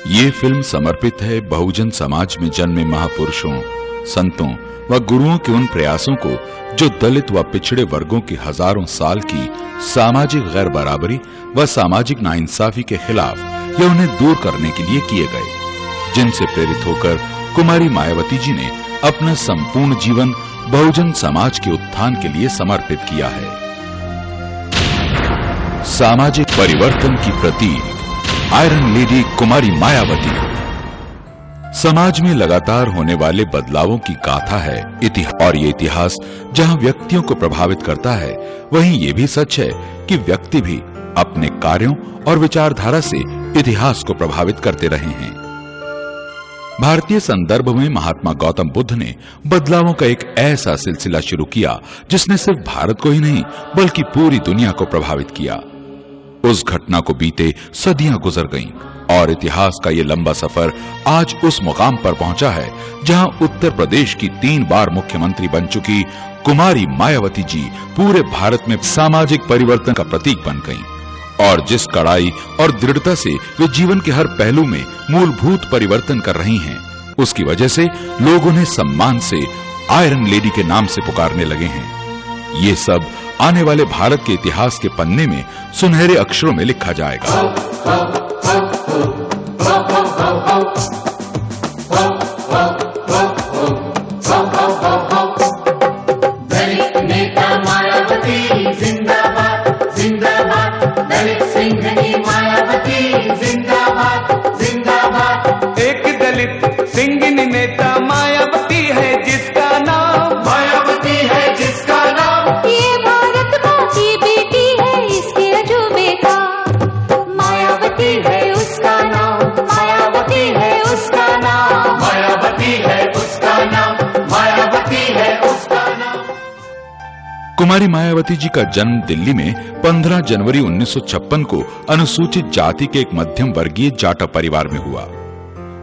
ये फिल्म समर्पित है बहुजन समाज में जन्मे महापुरुषों, संतों व गुरुओं के उन प्रयासों को जो दलित व पिछड़े वर्गों की हजारों साल की सामाजिक गैर बराबरी व सामाजिक नाइंसाफी के खिलाफ या उन्हें दूर करने के लिए किए गए, जिनसे प्रेरित होकर कुमारी मायावती जी ने अपना संपूर्ण जीवन बहुजन समाज के उत्थान के लिए समर्पित किया है। सामाजिक परिवर्तन की प्रतीक आयरन लेडी कुमारी मायावती समाज में लगातार होने वाले बदलावों की गाथा है और ये इतिहास जहां व्यक्तियों को प्रभावित करता है, वहीं ये भी सच है कि व्यक्ति भी अपने कार्यों और विचारधारा से इतिहास को प्रभावित करते रहे हैं। भारतीय संदर्भ में महात्मा गौतम बुद्ध ने बदलावों का एक ऐसा सिलसिला शुरू किया जिसने सिर्फ भारत को ही नहीं बल्कि पूरी दुनिया को प्रभावित किया। उस घटना को बीते सदियां गुजर गईं और इतिहास का ये लंबा सफर आज उस मुकाम पर पहुंचा है जहां उत्तर प्रदेश की 3 बार मुख्यमंत्री बन चुकी कुमारी मायावती जी पूरे भारत में सामाजिक परिवर्तन का प्रतीक बन गईं और जिस कड़ाई और दृढ़ता से वे जीवन के हर पहलू में मूलभूत परिवर्तन कर रही हैं, उसकी वजह से लोग उन्हें सम्मान से आयरन लेडी के नाम से पुकारने लगे हैं। ये सब आने वाले भारत के इतिहास के पन्ने में सुनहरे अक्षरों में लिखा जाएगा। दलित नेता मायावती जिंदाबाद जिंदाबाद, दलित सिंघनी मायावती जिंदाबाद जिंदाबाद। एक दलित सिंघनी नेता मायावती है जिसका नाम मायावती है जिसका नाम, ये भारत माँ की बेटी है इसके अजूबे का। मायावती है उसका नाम, मायावती है उसका नाम, मायावती है उसका नाम, मायावती है उसका नाम। कुमारी मायावती जी का जन्म दिल्ली में 15 जनवरी 1956 को अनुसूचित जाति के एक मध्यम वर्गीय जाटा परिवार में हुआ।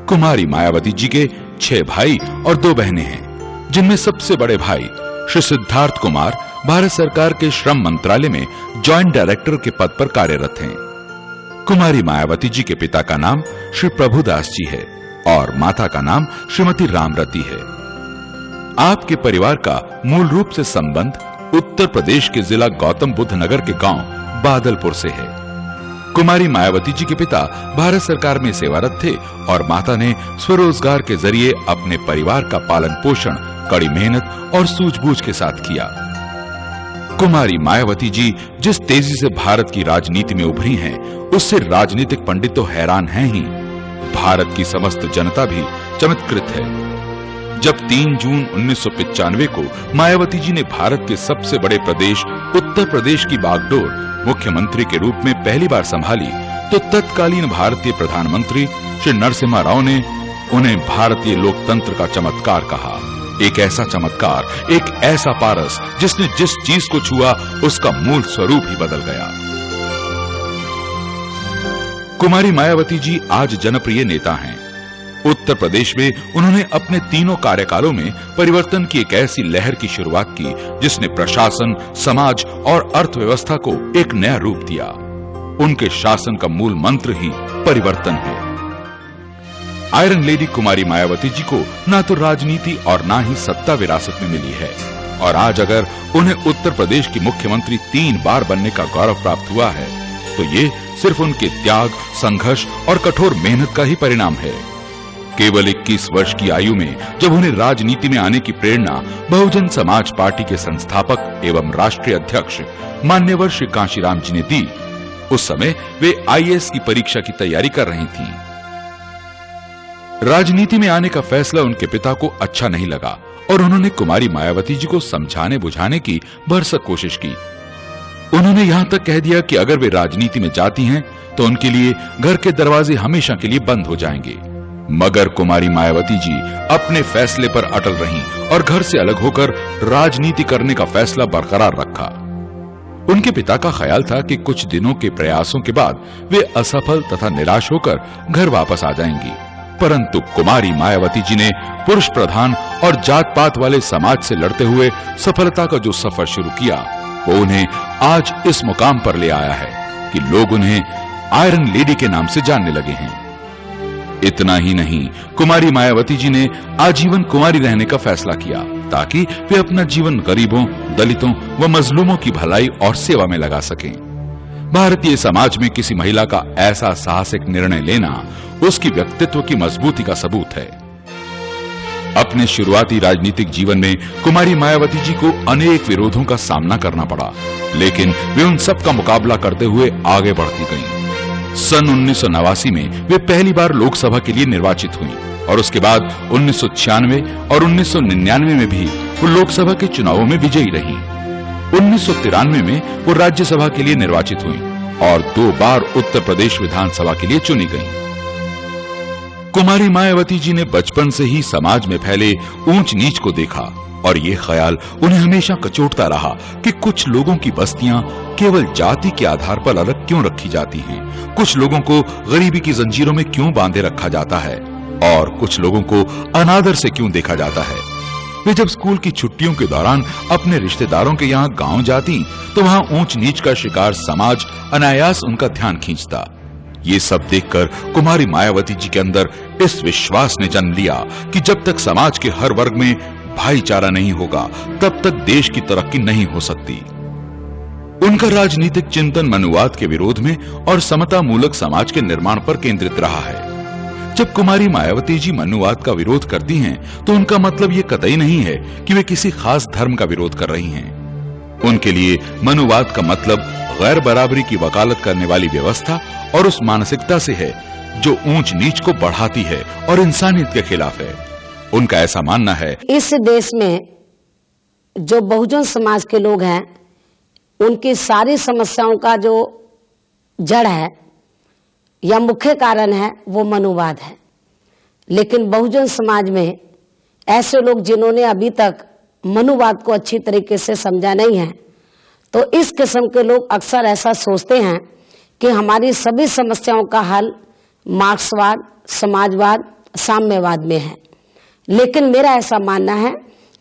कुमारी मायावती जी के 6 भाई और 2 बहनें हैं, जिनमें सबसे बड़े भाई श्री सिद्धार्थ कुमार भारत सरकार के श्रम मंत्रालय में जॉइंट डायरेक्टर के पद पर कार्यरत हैं। कुमारी मायावती जी के पिता का नाम श्री प्रभुदास जी है और माता का नाम श्रीमती रामरती है। आपके परिवार का मूल रूप से संबंध उत्तर प्रदेश के जिला गौतम बुद्ध नगर के गांव बादलपुर से है। कुमारी मायावती जी के पिता भारत सरकार में सेवारत थे और माता ने स्वरोजगार के जरिए अपने परिवार का पालन पोषण कड़ी मेहनत और सूझबूझ के साथ किया। कुमारी मायावती जी जिस तेजी से भारत की राजनीति में उभरी हैं, उससे राजनीतिक पंडित तो हैरान हैं ही, भारत की समस्त जनता भी चमत्कृत है। जब 3 जून 1995 को मायावती जी ने भारत के सबसे बड़े प्रदेश उत्तर प्रदेश की बागडोर मुख्यमंत्री के रूप में पहली बार संभाली, तो तत्कालीन भारतीय प्रधानमंत्री श्री नरसिम्हा राव ने उन्हें भारतीय लोकतंत्र का चमत्कार कहा। एक ऐसा चमत्कार, एक ऐसा पारस जिसने जिस चीज को छुआ उसका मूल स्वरूप ही बदल गया। कुमारी मायावती जी आज जनप्रिय नेता हैं। उत्तर प्रदेश में उन्होंने अपने 3 कार्यकालों में परिवर्तन की एक ऐसी लहर की शुरुआत की जिसने प्रशासन, समाज और अर्थव्यवस्था को एक नया रूप दिया। उनके शासन का मूल मंत्र ही परिवर्तन है। आयरन लेडी कुमारी मायावती जी को ना तो राजनीति और ना ही सत्ता विरासत में मिली है और आज अगर उन्हें उत्तर प्रदेश की मुख्यमंत्री 3 बार बनने का गौरव प्राप्त हुआ है, तो ये सिर्फ उनके त्याग, संघर्ष और कठोर मेहनत का ही परिणाम है। केवल 21 वर्ष की आयु में जब उन्हें राजनीति में आने की प्रेरणा बहुजन समाज पार्टी के संस्थापक एवं राष्ट्रीय अध्यक्ष मान्यवर श्री कांशीराम जी ने दी, उस समय वे आईएएस की परीक्षा की तैयारी कर रही थीं। राजनीति में आने का फैसला उनके पिता को अच्छा नहीं लगा और उन्होंने कुमारी मायावती जी को समझाने बुझाने की भरसक कोशिश की। उन्होंने यहां तक कह दिया कि अगर वे राजनीति में जाती हैं तो उनके लिए घर के दरवाजे हमेशा के लिए बंद हो जाएंगे। मगर कुमारी मायावती जी अपने फैसले पर अटल रहीं और घर से अलग होकर राजनीति करने का फैसला बरकरार रखा। उनके पिता का ख्याल था कि कुछ दिनों के प्रयासों के बाद वे असफल तथा निराश होकर घर वापस आ जाएंगी, परंतु कुमारी मायावती जी ने पुरुष प्रधान और जात पात वाले समाज से लड़ते हुए सफलता का जो सफर शुरू किया, वो उन्हें आज इस मुकाम पर ले आया है कि लोग उन्हें आयरन लेडी के नाम से जानने लगे हैं। इतना ही नहीं, कुमारी मायावती जी ने आजीवन कुमारी रहने का फैसला किया ताकि वे अपना जीवन गरीबों, दलितों व मजलूमों की भलाई और सेवा में लगा सकें। भारतीय समाज में किसी महिला का ऐसा साहसिक निर्णय लेना उसकी व्यक्तित्व की मजबूती का सबूत है। अपने शुरुआती राजनीतिक जीवन में कुमारी मायावती जी को अनेक विरोधों का सामना करना पड़ा, लेकिन वे उन सब का मुकाबला करते हुए आगे बढ़ती गईं। सन 1989 में वे पहली बार लोकसभा के लिए निर्वाचित हुईं और उसके बाद 1996 और 1999 में भी वो लोकसभा के चुनावों में विजयी रहीं। 1993 में वो राज्यसभा के लिए निर्वाचित हुईं और 2 बार उत्तर प्रदेश विधानसभा के लिए चुनी गईं। कुमारी मायावती जी ने बचपन से ही समाज में फैले ऊंच नीच को देखा और ये ख्याल उन्हें हमेशा कचोटता रहा कि कुछ लोगों की बस्तियां केवल जाति के आधार पर अलग क्यों रखी जाती हैं, कुछ लोगों को गरीबी की जंजीरों में क्यों बांधे रखा जाता है और कुछ लोगों को अनादर से क्यों देखा जाता है। वे जब स्कूल की छुट्टियों के दौरान अपने रिश्तेदारों के यहाँ गांव जाती तो वहाँ ऊंच नीच का शिकार समाज अनायास उनका ध्यान खींचता। ये सब देखकर कुमारी मायावती जी के अंदर इस विश्वास ने जन्म लिया कि जब तक समाज के हर वर्ग में भाईचारा नहीं होगा तब तक देश की तरक्की नहीं हो सकती। उनका राजनीतिक चिंतन मनुवाद के विरोध में और समता मूलक समाज के निर्माण पर केंद्रित रहा है। जब कुमारी मायावती जी मनुवाद का विरोध करती हैं, तो उनका मतलब ये कतई नहीं है कि वे किसी खास धर्म का विरोध कर रही हैं। उनके लिए मनुवाद का मतलब गैर बराबरी की वकालत करने वाली व्यवस्था और उस मानसिकता से है जो ऊंच नीच को बढ़ाती है और इंसानियत के खिलाफ है। उनका ऐसा मानना है, इस देश में जो बहुजन समाज के लोग हैं उनकी सारी समस्याओं का जो जड़ है या मुख्य कारण है वो मनुवाद है। लेकिन बहुजन समाज में ऐसे लोग जिन्होंने अभी तक मनुवाद को अच्छी तरीके से समझा नहीं है, तो इस किस्म के लोग अक्सर ऐसा सोचते हैं कि हमारी सभी समस्याओं का हल मार्क्सवाद, समाजवाद, साम्यवाद में है। लेकिन मेरा ऐसा मानना है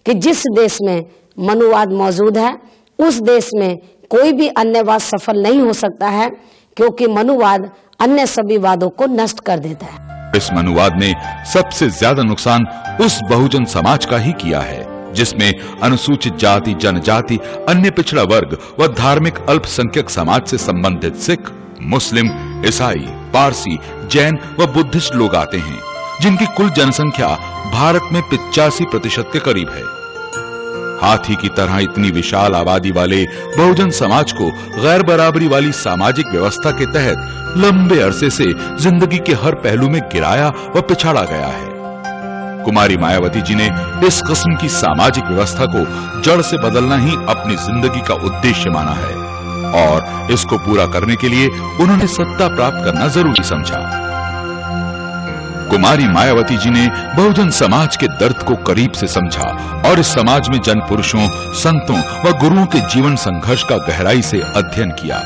कि जिस देश में मनुवाद मौजूद है उस देश में कोई भी अन्यवाद सफल नहीं हो सकता है, क्योंकि मनुवाद अन्य सभी वादों को नष्ट कर देता है। इस मनुवाद ने सबसे ज्यादा नुकसान उस बहुजन समाज का ही किया है जिसमें अनुसूचित जाति, जनजाति, अन्य पिछड़ा वर्ग व धार्मिक अल्पसंख्यक समाज से संबंधित सिख, मुस्लिम, ईसाई, पारसी, जैन व बुद्धिस्ट लोग आते हैं, जिनकी कुल जनसंख्या भारत में 85% के करीब है। हाथी की तरह इतनी विशाल आबादी वाले बहुजन समाज को गैर बराबरी वाली सामाजिक व्यवस्था के तहत लंबे अरसे से जिंदगी के हर पहलू में गिराया व पिछाड़ा गया है। कुमारी मायावती जी ने इस किस्म की सामाजिक व्यवस्था को जड़ से बदलना ही अपनी जिंदगी का उद्देश्य माना है और इसको पूरा करने के लिए उन्होंने सत्ता प्राप्त करना जरूरी समझा। कुमारी मायावती जी ने बहुजन समाज के दर्द को करीब से समझा और इस समाज में जन पुरुषों, संतों व गुरुओं के जीवन संघर्ष का गहराई से अध्ययन किया।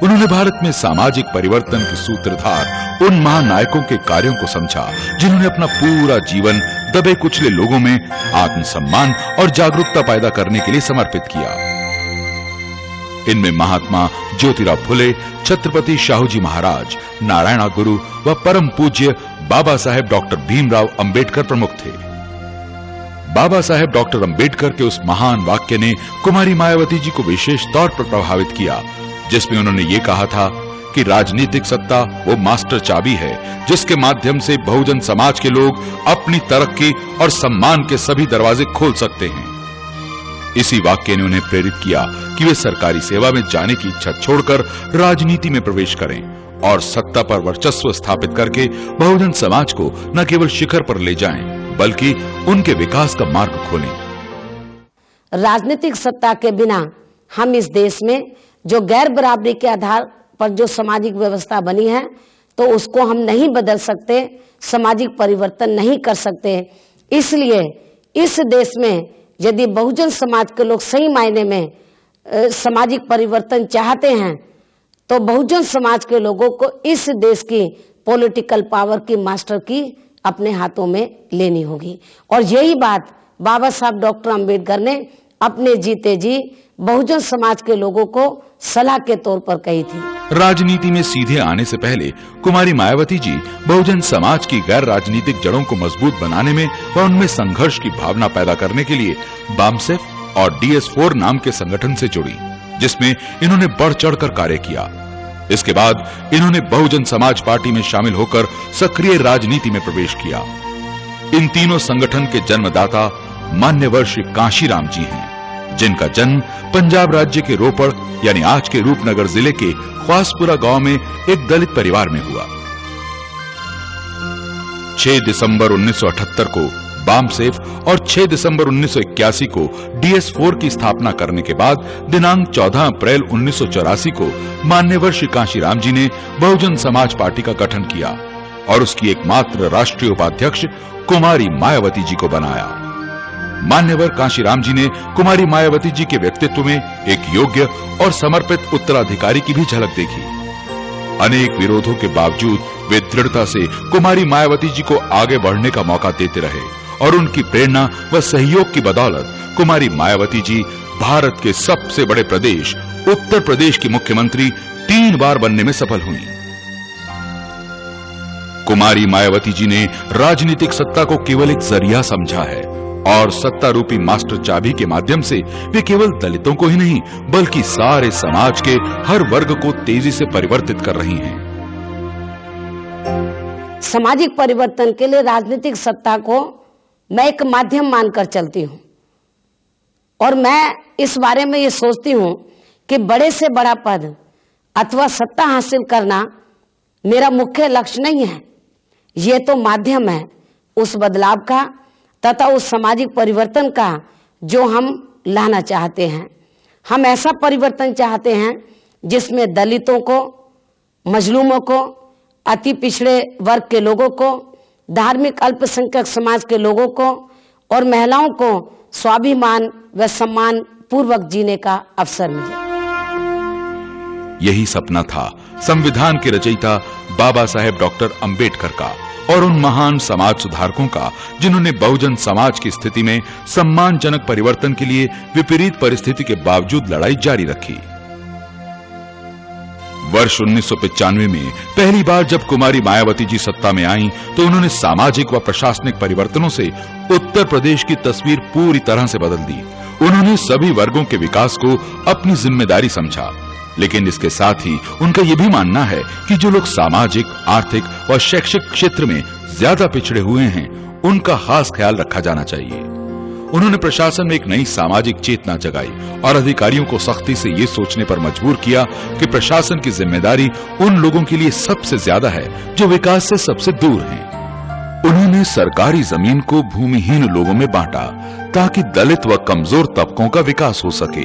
उन्होंने भारत में सामाजिक परिवर्तन के सूत्रधार उन महानायकों के कार्यों को समझा जिन्होंने अपना पूरा जीवन दबे कुचले लोगों में आत्मसम्मान और जागरूकता पैदा करने के लिए समर्पित किया। इनमें महात्मा ज्योतिराव फुले, छत्रपति शाहूजी महाराज, नारायण गुरु व परम पूज्य बाबा साहेब डॉक्टर भीमराव अंबेडकर प्रमुख थे। बाबा साहेब डॉक्टर अंबेडकर के उस महान वाक्य ने कुमारी मायावती जी को विशेष तौर पर प्रभावित किया, जिसमें उन्होंने ये कहा था कि राजनीतिक सत्ता वो मास्टर चाबी है जिसके माध्यम से बहुजन समाज के लोग अपनी तरक्की और सम्मान के सभी दरवाजे खोल सकते हैं। इसी वाक्य ने उन्हें प्रेरित किया कि वे सरकारी सेवा में जाने की इच्छा छोड़कर राजनीति में प्रवेश करें और सत्ता पर वर्चस्व स्थापित करके बहुजन समाज को न केवल शिखर पर ले जाएं, बल्कि उनके विकास का मार्ग खोलें। राजनीतिक सत्ता के बिना हम इस देश में जो गैर बराबरी के आधार पर जो सामाजिक व्यवस्था बनी है तो उसको हम नहीं बदल सकते, सामाजिक परिवर्तन नहीं कर सकते। इसलिए इस देश में यदि बहुजन समाज के लोग सही मायने में सामाजिक परिवर्तन चाहते हैं तो बहुजन समाज के लोगों को इस देश की पॉलिटिकल पावर की मास्टर की अपने हाथों में लेनी होगी। और यही बात बाबा साहब डॉक्टर अंबेडकर ने अपने जीते जी बहुजन समाज के लोगों को सलाह के तौर पर कही थी। राजनीति में सीधे आने से पहले कुमारी मायावती जी बहुजन समाज की गैर राजनीतिक जड़ों को मजबूत बनाने में व उनमें संघर्ष की भावना पैदा करने के लिए बामसेफ और DS4 नाम के संगठन से जुड़ी, जिसमें इन्होंने बढ़ चढ़कर कार्य किया। इसके बाद इन्होंने बहुजन समाज पार्टी में शामिल होकर सक्रिय राजनीति में प्रवेश किया। इन तीनों संगठन के जन्मदाता मान्यवर श्री कांशीराम जी हैं, जिनका जन्म पंजाब राज्य के रोपड़ यानी आज के रूपनगर जिले के ख्वासपुरा गांव में एक दलित परिवार में हुआ। 6 दिसंबर 1978 को बामसेफ और 6 दिसंबर 1981 को DS4 की स्थापना करने के बाद दिनांक 14 अप्रैल 1984 को मान्यवर श्री कांशीराम जी ने बहुजन समाज पार्टी का गठन किया और उसकी एकमात्र राष्ट्रीय उपाध्यक्ष कुमारी मायावती जी को बनाया। मान्यवर कांशीराम जी ने कुमारी मायावती जी के व्यक्तित्व में एक योग्य और समर्पित उत्तराधिकारी की भी झलक देखी। अनेक विरोधों के बावजूद वे दृढ़ता से कुमारी मायावती जी को आगे बढ़ने का मौका देते रहे और उनकी प्रेरणा व सहयोग की बदौलत कुमारी मायावती जी भारत के सबसे बड़े प्रदेश उत्तर प्रदेश की मुख्यमंत्री 3 बार बनने में सफल हुई। कुमारी मायावती जी ने राजनीतिक सत्ता को केवल एक जरिया समझा है और सत्ता रूपी मास्टर चाबी के माध्यम से वे केवल दलितों को ही नहीं बल्कि सारे समाज के हर वर्ग को तेजी से परिवर्तित कर रही हैं। सामाजिक परिवर्तन के लिए राजनीतिक सत्ता को मैं एक माध्यम मानकर चलती हूं और मैं इस बारे में ये सोचती हूं कि बड़े से बड़ा पद अथवा सत्ता हासिल करना मेरा मुख्य लक्ष्य नहीं है। ये तो माध्यम है उस बदलाव का तथा उस सामाजिक परिवर्तन का जो हम लाना चाहते हैं। हम ऐसा परिवर्तन चाहते हैं जिसमें दलितों को, मजलूमों को, अति पिछड़े वर्ग के लोगों को, धार्मिक अल्पसंख्यक समाज के लोगों को और महिलाओं को स्वाभिमान व सम्मान पूर्वक जीने का अवसर मिले। यही सपना था संविधान के रचयिता बाबा साहेब डॉक्टर अंबेडकर का और उन महान समाज सुधारकों का जिन्होंने बहुजन समाज की स्थिति में सम्मानजनक परिवर्तन के लिए विपरीत परिस्थिति के बावजूद लड़ाई जारी रखी। वर्ष 1995 में पहली बार जब कुमारी मायावती जी सत्ता में आईं, तो उन्होंने सामाजिक व प्रशासनिक परिवर्तनों से उत्तर प्रदेश की तस्वीर पूरी तरह से बदल दी। उन्होंने सभी वर्गों के विकास को अपनी जिम्मेदारी समझा, लेकिन इसके साथ ही उनका यह भी मानना है कि जो लोग सामाजिक, आर्थिक व शैक्षिक क्षेत्र में ज्यादा पिछड़े हुए हैं, उनका खास ख्याल रखा जाना चाहिए। उन्होंने प्रशासन में एक नई सामाजिक चेतना जगाई और अधिकारियों को सख्ती से ये सोचने पर मजबूर किया कि प्रशासन की जिम्मेदारी उन लोगों के लिए सबसे ज्यादा है जो विकास से सबसे दूर हैं। उन्होंने सरकारी जमीन को भूमिहीन लोगों में बांटा ताकि दलित व कमजोर तबकों का विकास हो सके।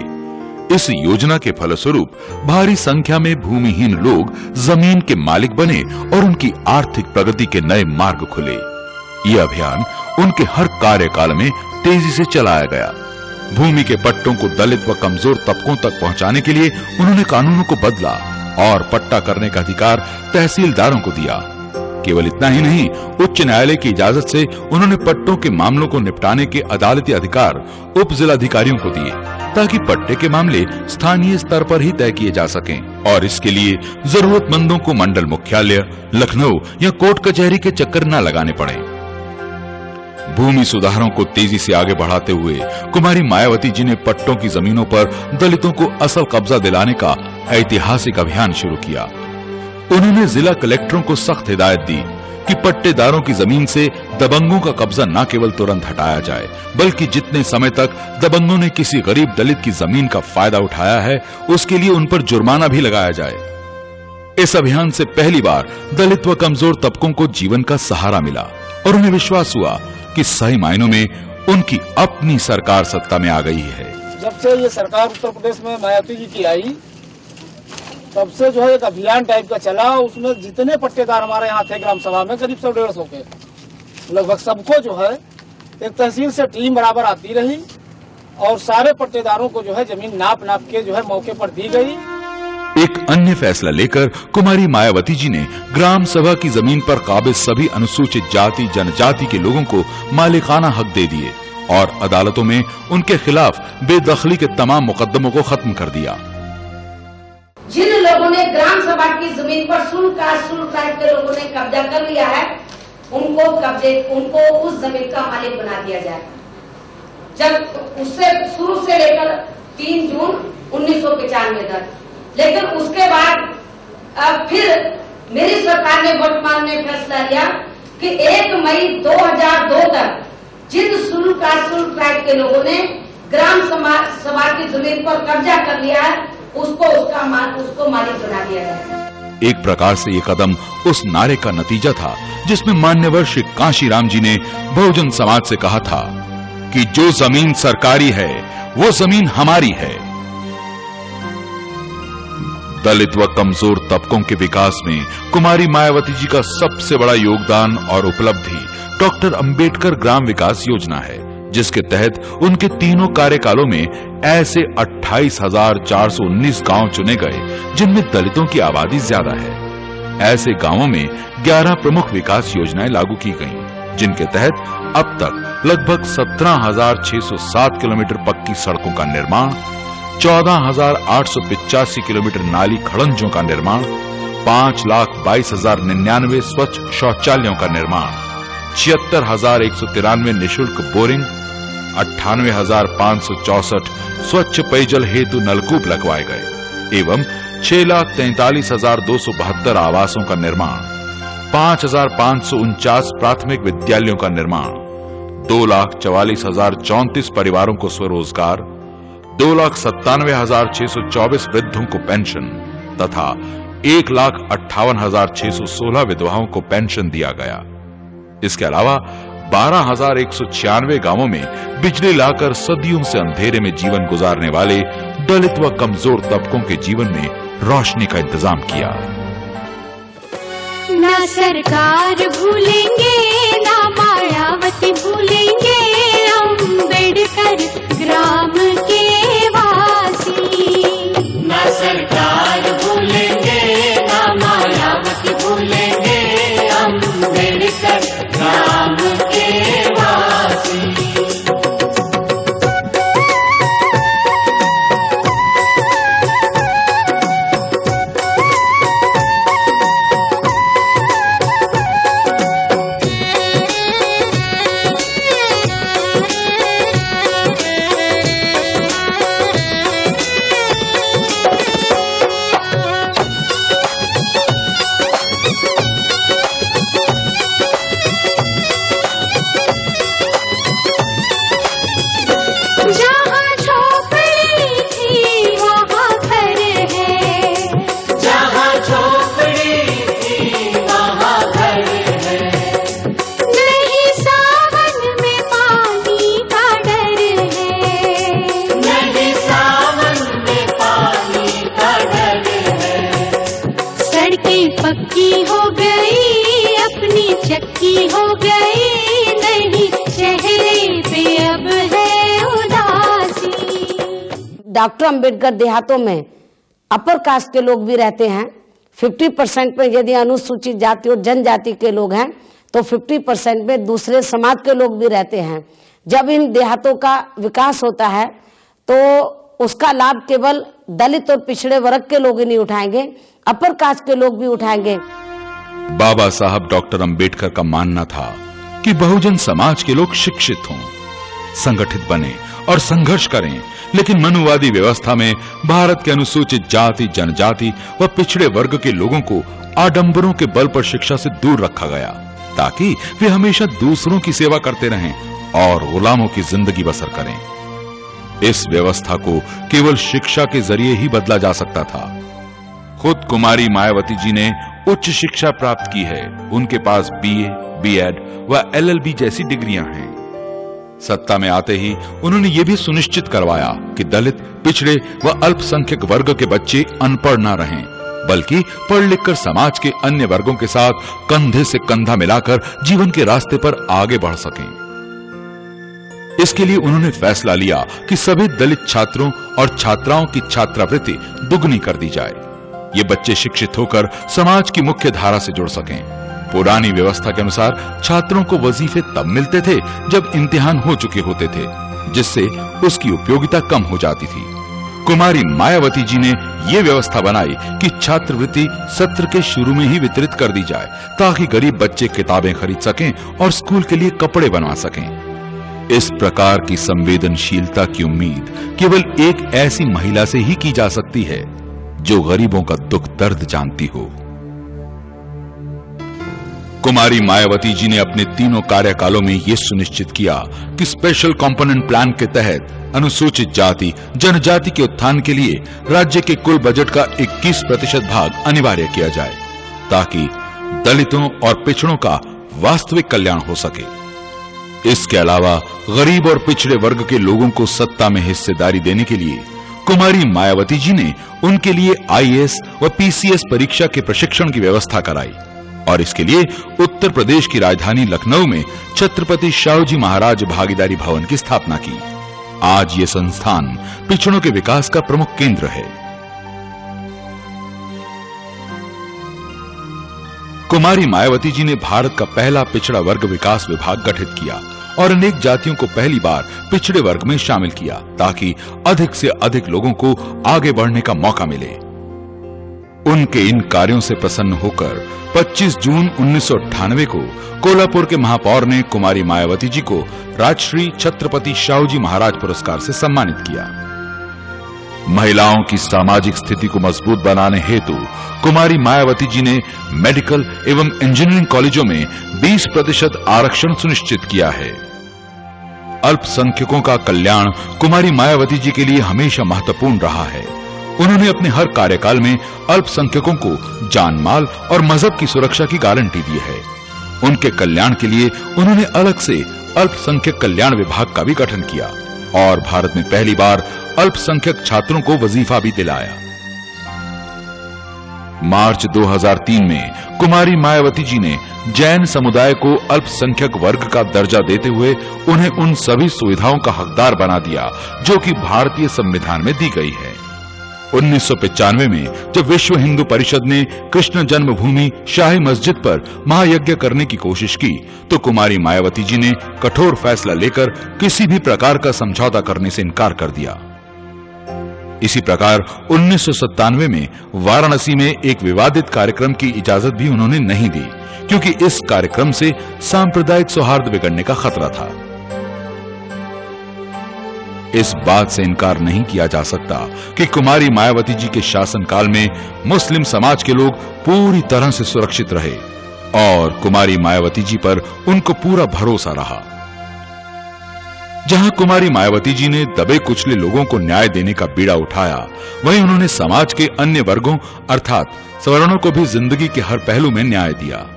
इस योजना के फलस्वरूप भारी संख्या में भूमिहीन लोग जमीन के मालिक बने और उनकी आर्थिक प्रगति के नए मार्ग खुले। यह अभियान उनके हर कार्यकाल में तेजी से चलाया गया। भूमि के पट्टों को दलित व कमजोर तबकों तक पहुंचाने के लिए उन्होंने कानूनों को बदला और पट्टा करने का अधिकार तहसीलदारों को दिया। केवल इतना ही नहीं, उच्च न्यायालय की इजाजत से उन्होंने पट्टों के मामलों को निपटाने के अदालती अधिकार उप जिलाधिकारियों को दिए ताकि पट्टे के मामले स्थानीय स्तर पर ही तय किए जा सकें और इसके लिए जरूरतमंदों को मंडल मुख्यालय, लखनऊ या कोर्ट कचहरी के चक्कर न लगाने पड़े। भूमि सुधारों को तेजी से आगे बढ़ाते हुए कुमारी मायावती जी ने पट्टों की जमीनों पर दलितों को असल कब्जा दिलाने का ऐतिहासिक अभियान शुरू किया। उन्होंने जिला कलेक्टरों को सख्त हिदायत दी कि पट्टेदारों की जमीन से दबंगों का कब्जा न केवल तुरंत हटाया जाए, बल्कि जितने समय तक दबंगों ने किसी गरीब दलित की जमीन का फायदा उठाया है, उसके लिए उन पर जुर्माना भी लगाया जाए। इस अभियान से पहली बार दलित व कमजोर तबकों को जीवन का सहारा मिला और उन्हें विश्वास हुआ कि सही मायनों में उनकी अपनी सरकार सत्ता में आ गई है। जब से ये सरकार उत्तर प्रदेश में मायावती जी की आई, तब से जो है एक अभियान टाइप का चला। उसमें जितने पट्टेदार हमारे यहाँ थे ग्राम सभा में करीब 100-150 के लगभग सबको जो है एक तहसील से टीम बराबर आती रही और सारे पट्टेदारों को जो है जमीन नाप के जो है मौके पर दी गई। एक अन्य फैसला लेकर कुमारी मायावती जी ने ग्राम सभा की जमीन पर काबिज सभी अनुसूचित जाति जनजाति के लोगों को मालिकाना हक दे दिए और अदालतों में उनके खिलाफ बेदखली के तमाम मुकदमों को खत्म कर दिया। जिन लोगों ने ग्राम सभा की जमीन पर शुल्क ट्राइब के लोगों ने कब्जा कर लिया है, उनको उस जमीन का मालिक बना दिया जाए। जब उससे शुरू से लेकर 3 जून 1995 तक, लेकिन उसके बाद फिर मेरी सरकार ने वर्तमान में फैसला लिया कि 1 मई 2002 तक जिन शुल्क ट्राइब के लोगों ने ग्राम सभा की जमीन पर कब्जा कर लिया है, उसको मालिक बना दिया जाए। एक प्रकार से ये कदम उस नारे का नतीजा था जिसमें मान्यवर श्री कांशीराम जी ने बहुजन समाज से कहा था कि जो जमीन सरकारी है वो जमीन हमारी है। दलित व कमजोर तबकों के विकास में कुमारी मायावती जी का सबसे बड़ा योगदान और उपलब्धि डॉक्टर अंबेडकर ग्राम विकास योजना है, जिसके तहत उनके तीनों कार्यकालों में ऐसे 28,419 गांव चुने गए जिनमें दलितों की आबादी ज्यादा है। ऐसे गांवों में 11 प्रमुख विकास योजनाएं लागू की गईं, जिनके तहत अब तक लगभग 17,607 किलोमीटर पक्की सड़कों का निर्माण, 14,885 किलोमीटर नाली खड़ंजों का निर्माण, 5,22,099 स्वच्छ शौचालयों का निर्माण, 76,193 निःशुल्क बोरिंग, 98,564 स्वच्छ पेयजल हेतु नलकूप लगवाए गए एवं 6,43,272 आवासों का निर्माण, 5,549 प्राथमिक विद्यालयों का निर्माण, 2,44,034 परिवारों को स्वरोजगार, 2,97,624 वृद्धों को पेंशन तथा 1,58,616 विधवाओं को पेंशन दिया गया। इसके अलावा 12,196 गांवों में बिजली लाकर सदियों से अंधेरे में जीवन गुजारने वाले दलित व कमजोर तबकों के जीवन में रोशनी का इंतजाम किया। ना सरकार भूलेंगे, ना मायावती भूलेंगे, अम्बेडकर ग्राम के वासी। ना सरकार भूलेंगे, ना मायावती भूलेंगे, अम्बेडकर ग्राम के वासी। पक्की हो गई, अपनी चक्की हो गई, नहीं चेहरे पे अब है उदासी। डॉक्टर अंबेडकर देहातों में अपर कास्ट के लोग भी रहते हैं। 50% में यदि अनुसूचित जाति और जनजाति के लोग हैं तो 50% में दूसरे समाज के लोग भी रहते हैं। जब इन देहातों का विकास होता है तो उसका लाभ केवल दलित और पिछड़े वर्ग के लोग ही नहीं उठाएंगे, अपर कास्ट के लोग भी उठाएंगे। बाबा साहब डॉक्टर अंबेडकर का मानना था कि बहुजन समाज के लोग शिक्षित हों, संगठित बने और संघर्ष करें, लेकिन मनुवादी व्यवस्था में भारत के अनुसूचित जाति, जनजाति व पिछड़े वर्ग के लोगों को आडंबरों के बल पर शिक्षा से दूर रखा गया ताकि वे हमेशा दूसरों की सेवा करते रहें और गुलामों की जिंदगी बसर करें। इस व्यवस्था को केवल शिक्षा के जरिए ही बदला जा सकता था। खुद कुमारी मायावती जी ने उच्च शिक्षा प्राप्त की है। उनके पास BA, B.Ed व LLB जैसी डिग्रियां हैं। सत्ता में आते ही उन्होंने ये भी सुनिश्चित करवाया कि दलित, पिछड़े व अल्पसंख्यक वर्ग के बच्चे अनपढ़ न रहें, बल्कि पढ़ लिखकर समाज के अन्य वर्गों के साथ कंधे से कंधा मिलाकर जीवन के रास्ते पर आगे बढ़ सकें। इसके लिए उन्होंने फैसला लिया कि सभी दलित छात्रों और छात्राओं की छात्रवृत्ति दुगनी कर दी जाए। ये बच्चे शिक्षित होकर समाज की मुख्य धारा से जुड़ सकें। पुरानी व्यवस्था के अनुसार छात्रों को वजीफे तब मिलते थे जब इम्तिहान हो चुके होते थे, जिससे उसकी उपयोगिता कम हो जाती थी। कुमारी मायावती जी ने ये व्यवस्था बनाई कि छात्रवृत्ति सत्र के शुरू में ही वितरित कर दी जाए, ताकि गरीब बच्चे किताबें खरीद सकें और स्कूल के लिए कपड़े बनवा सकें। इस प्रकार की संवेदनशीलता की उम्मीद केवल एक ऐसी महिला से ही की जा सकती है जो गरीबों का दुख दर्द जानती हो। कुमारी मायावती जी ने अपने तीनों कार्यकालों में यह सुनिश्चित किया कि स्पेशल कंपोनेंट प्लान के तहत अनुसूचित जाति जनजाति के उत्थान के लिए राज्य के कुल बजट का 21% भाग अनिवार्य किया जाए, ताकि दलितों और पिछड़ों का वास्तविक कल्याण हो सके। इसके अलावा गरीब और पिछड़े वर्ग के लोगों को सत्ता में हिस्सेदारी देने के लिए कुमारी मायावती जी ने उनके लिए IAS व PCS परीक्षा के प्रशिक्षण की व्यवस्था कराई और इसके लिए उत्तर प्रदेश की राजधानी लखनऊ में छत्रपति शाहूजी महाराज भागीदारी भवन की स्थापना की। आज ये संस्थान पिछड़ों के विकास का प्रमुख केंद्र है। कुमारी मायावती जी ने भारत का पहला पिछड़ा वर्ग विकास विभाग गठित किया और अनेक जातियों को पहली बार पिछड़े वर्ग में शामिल किया, ताकि अधिक से अधिक लोगों को आगे बढ़ने का मौका मिले। उनके इन कार्यों से प्रसन्न होकर 25 जून 1998 को कोल्हापुर के महापौर ने कुमारी मायावती जी को राजश्री छत्रपति शाहूजी महाराज पुरस्कार से सम्मानित किया। महिलाओं की सामाजिक स्थिति को मजबूत बनाने हेतु कुमारी मायावती जी ने मेडिकल एवं इंजीनियरिंग कॉलेजों में 20% आरक्षण सुनिश्चित किया है। अल्पसंख्यकों का कल्याण कुमारी मायावती जी के लिए हमेशा महत्वपूर्ण रहा है। उन्होंने अपने हर कार्यकाल में अल्पसंख्यकों को जान माल और मजहब की सुरक्षा की गारंटी दी है। उनके कल्याण के लिए उन्होंने अलग से अल्पसंख्यक कल्याण विभाग का भी गठन किया और भारत में पहली बार अल्पसंख्यक छात्रों को वजीफा भी दिलाया। मार्च 2003 में कुमारी मायावती जी ने जैन समुदाय को अल्पसंख्यक वर्ग का दर्जा देते हुए उन्हें उन सभी सुविधाओं का हकदार बना दिया जो कि भारतीय संविधान में दी गई है। 1995 में जब विश्व हिंदू परिषद ने कृष्ण जन्मभूमि शाही मस्जिद पर महायज्ञ करने की कोशिश की, तो कुमारी मायावती जी ने कठोर फैसला लेकर किसी भी प्रकार का समझौता करने से इनकार कर दिया। इसी प्रकार 1997 में वाराणसी में एक विवादित कार्यक्रम की इजाजत भी उन्होंने नहीं दी, क्योंकि इस कार्यक्रम से सांप्रदायिक सौहार्द बिगड़ने का खतरा था। इस बात से इनकार नहीं किया जा सकता कि कुमारी मायावती जी के शासनकाल में मुस्लिम समाज के लोग पूरी तरह से सुरक्षित रहे और कुमारी मायावती जी पर उनको पूरा भरोसा रहा। जहां कुमारी मायावती जी ने दबे कुचले लोगों को न्याय देने का बीड़ा उठाया, वहीं उन्होंने समाज के अन्य वर्गों अर्थात सवर्णों को भी जिंदगी के हर पहलू में न्याय दिया।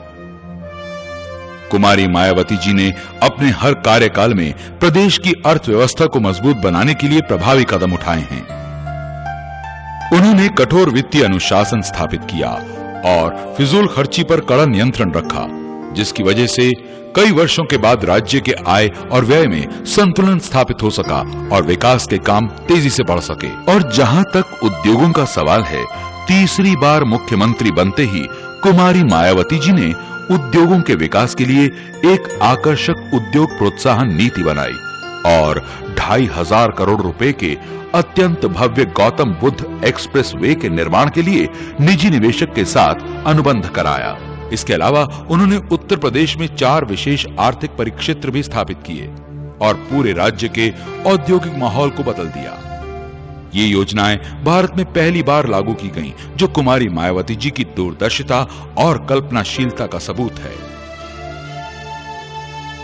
कुमारी मायावती जी ने अपने हर कार्यकाल में प्रदेश की अर्थव्यवस्था को मजबूत बनाने के लिए प्रभावी कदम उठाए हैं। उन्होंने कठोर वित्तीय अनुशासन स्थापित किया और फिजूल खर्ची पर कड़ा नियंत्रण रखा, जिसकी वजह से कई वर्षों के बाद राज्य के आय और व्यय में संतुलन स्थापित हो सका और विकास के काम तेजी से बढ़ सके। और जहां तक उद्योगों का सवाल है, तीसरी बार मुख्यमंत्री बनते ही कुमारी मायावती जी ने उद्योगों के विकास के लिए एक आकर्षक उद्योग प्रोत्साहन नीति बनाई और 2,500 करोड़ रुपए के अत्यंत भव्य गौतम बुद्ध एक्सप्रेस वे के निर्माण के लिए निजी निवेशक के साथ अनुबंध कराया। इसके अलावा उन्होंने उत्तर प्रदेश में 4 विशेष आर्थिक परिक्षेत्र भी स्थापित किए और पूरे राज्य के औद्योगिक माहौल को बदल दिया। ये योजनाएं भारत में पहली बार लागू की गईं, जो कुमारी मायावती जी की दूरदर्शिता और कल्पनाशीलता का सबूत है।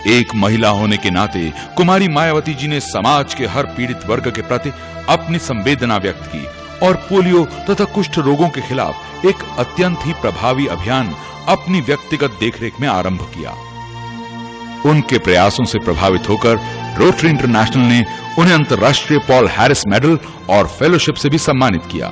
एक महिला होने के नाते कुमारी मायावती जी ने समाज के हर पीड़ित वर्ग के प्रति अपनी संवेदना व्यक्त की और पोलियो तथा कुष्ठ रोगों के खिलाफ एक अत्यंत ही प्रभावी अभियान अपनी व्यक्तिगत देखरेख में आरंभ किया। उनके प्रयासों से प्रभावित होकर रोटरी इंटरनेशनल ने उन्हें अंतर्राष्ट्रीय पॉल हैरिस मेडल और फेलोशिप से भी सम्मानित किया।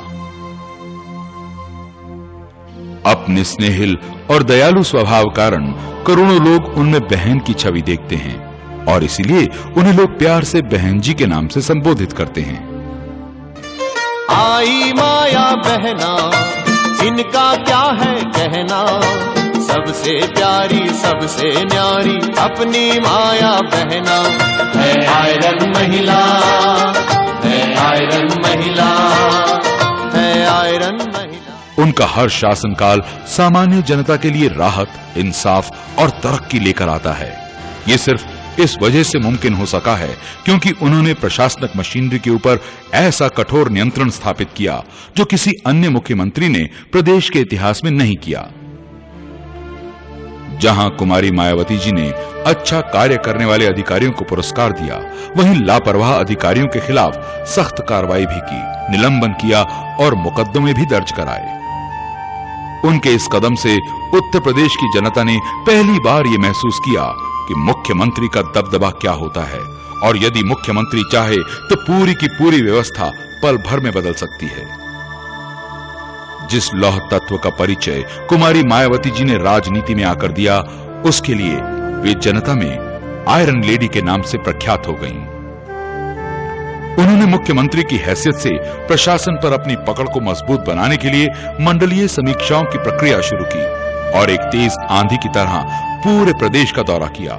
अपने स्नेहिल और दयालु स्वभाव कारण करोड़ों लोग उनमें बहन की छवि देखते हैं और इसीलिए उन्हें लोग प्यार से बहन जी के नाम से संबोधित करते हैं। आई माया बहना, इनका क्या है कहना, सबसे प्यारी सबसे न्यारी अपनी माया बहना है आयरन महिला, है आयरन महिला, है आयरन महिला। उनका हर शासनकाल सामान्य जनता के लिए राहत, इंसाफ और तरक्की लेकर आता है। ये सिर्फ इस वजह से मुमकिन हो सका है क्योंकि उन्होंने प्रशासनिक मशीनरी के ऊपर ऐसा कठोर नियंत्रण स्थापित किया जो किसी अन्य मुख्यमंत्री ने प्रदेश के इतिहास में नहीं किया। जहां कुमारी मायावती जी ने अच्छा कार्य करने वाले अधिकारियों को पुरस्कार दिया, वहीं लापरवाह अधिकारियों के खिलाफ सख्त कार्रवाई भी की, निलंबन किया और मुकदमे भी दर्ज कराए। उनके इस कदम से उत्तर प्रदेश की जनता ने पहली बार ये महसूस किया कि मुख्यमंत्री का दबदबा क्या होता है और यदि मुख्यमंत्री चाहे तो पूरी की पूरी व्यवस्था पल भर में बदल सकती है। जिस लौह तत्व का परिचय कुमारी मायावती जी ने राजनीति में आकर दिया, उसके लिए वे जनता में आयरन लेडी के नाम से प्रख्यात हो गईं। उन्होंने मुख्यमंत्री की हैसियत से प्रशासन पर अपनी पकड़ को मजबूत बनाने के लिए मंडलीय समीक्षाओं की प्रक्रिया शुरू की और एक तेज आंधी की तरह पूरे प्रदेश का दौरा किया।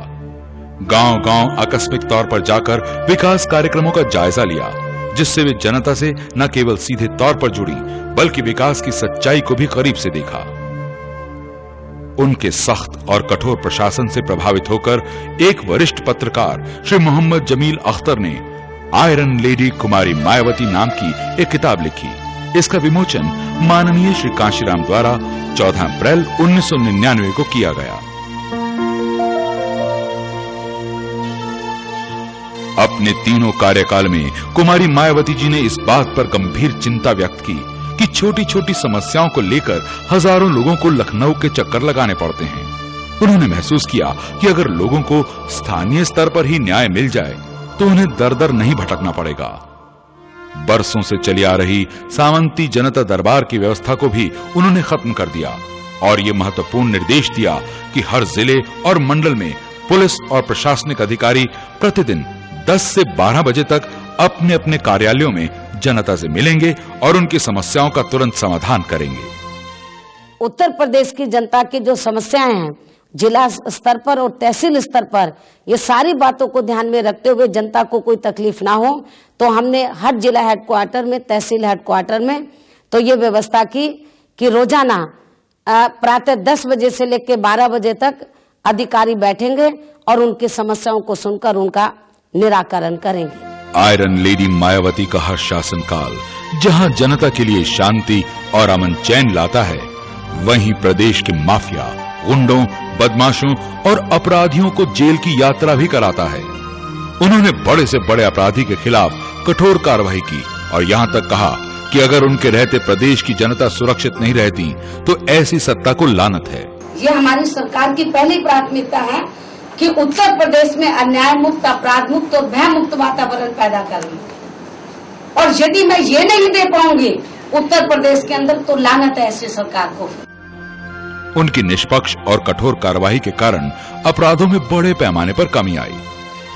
गांव-गांव आकस्मिक तौर पर जाकर विकास कार्यक्रमों का जायजा लिया, जिससे वे जनता से न केवल सीधे तौर पर जुड़ी बल्कि विकास की सच्चाई को भी करीब से देखा। उनके सख्त और कठोर प्रशासन से प्रभावित होकर एक वरिष्ठ पत्रकार श्री मोहम्मद जमील अख्तर ने आयरन लेडी कुमारी मायावती नाम की एक किताब लिखी। इसका विमोचन माननीय श्री कांशीराम द्वारा 14 अप्रैल 1999 को किया गया। अपने तीनों कार्यकाल में कुमारी मायावती जी ने इस बात पर गंभीर चिंता व्यक्त की कि छोटी छोटी समस्याओं को लेकर हजारों लोगों को लखनऊ के चक्कर लगाने पड़ते हैं। उन्होंने महसूस किया कि अगर लोगों को स्थानीय स्तर पर ही न्याय मिल जाए तो उन्हें दर दर नहीं भटकना पड़ेगा। बरसों से चली आ रही सामंती जनता दरबार की व्यवस्था को भी उन्होंने खत्म कर दिया और ये महत्वपूर्ण निर्देश दिया कि हर जिले और मंडल में पुलिस और प्रशासनिक अधिकारी प्रतिदिन 10 से 12 बजे तक अपने अपने कार्यालयों में जनता से मिलेंगे और उनकी समस्याओं का तुरंत समाधान करेंगे। उत्तर प्रदेश की जनता की जो समस्याएं हैं जिला स्तर पर और तहसील स्तर पर, ये सारी बातों को ध्यान में रखते हुए जनता को कोई तकलीफ ना हो, तो हमने हर जिला हेडक्वार्टर में, तहसील हेडक्वार्टर में तो ये व्यवस्था की कि रोजाना प्रातः 10 बजे से लेकर 12 बजे तक अधिकारी बैठेंगे और उनकी समस्याओं को सुनकर उनका निराकरण करेंगे। आयरन लेडी मायावती का हर शासनकाल जहां जनता के लिए शांति और अमन चैन लाता है, वहीं प्रदेश के माफिया, गुंडों, बदमाशों और अपराधियों को जेल की यात्रा भी कराता है। उन्होंने बड़े से बड़े अपराधी के खिलाफ कठोर कार्रवाई की और यहां तक कहा कि अगर उनके रहते प्रदेश की जनता सुरक्षित नहीं रहती तो ऐसी सत्ता को लानत है। ये हमारी सरकार की पहली प्राथमिकता है कि उत्तर प्रदेश में अन्याय मुक्त, अपराध मुक्त और भय मुक्त वातावरण पैदा करना। और यदि मैं ये नहीं दे पाऊंगी उत्तर प्रदेश के अंदर तो लानत है ऐसी सरकार को। उनकी निष्पक्ष और कठोर कार्रवाई के कारण अपराधों में बड़े पैमाने पर कमी आई।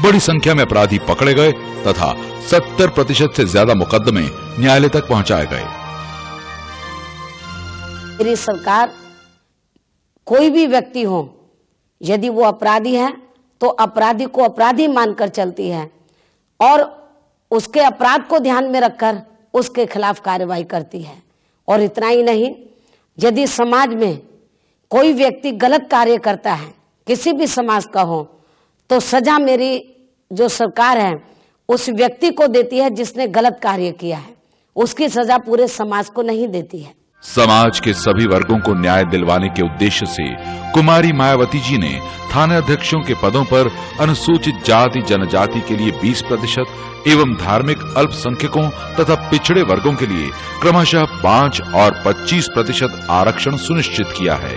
बड़ी संख्या में अपराधी पकड़े गए तथा 70% से ज्यादा मुकदमे न्यायालय तक पहुंचाए गए। मेरी सरकार कोई भी व्यक्ति हो, यदि वो अपराधी है तो अपराधी को अपराधी मानकर चलती है और उसके अपराध को ध्यान में रखकर उसके खिलाफ कार्रवाई करती है। और इतना ही नहीं, यदि समाज में कोई व्यक्ति गलत कार्य करता है, किसी भी समाज का हो, तो सजा मेरी जो सरकार है उस व्यक्ति को देती है जिसने गलत कार्य किया है, उसकी सजा पूरे समाज को नहीं देती है। समाज के सभी वर्गों को न्याय दिलवाने के उद्देश्य से कुमारी मायावती जी ने थाना अध्यक्षों के पदों पर अनुसूचित जाति जनजाति के लिए 20% एवं धार्मिक अल्पसंख्यकों तथा पिछड़े वर्गों के लिए क्रमशः 5 और 25% आरक्षण सुनिश्चित किया है।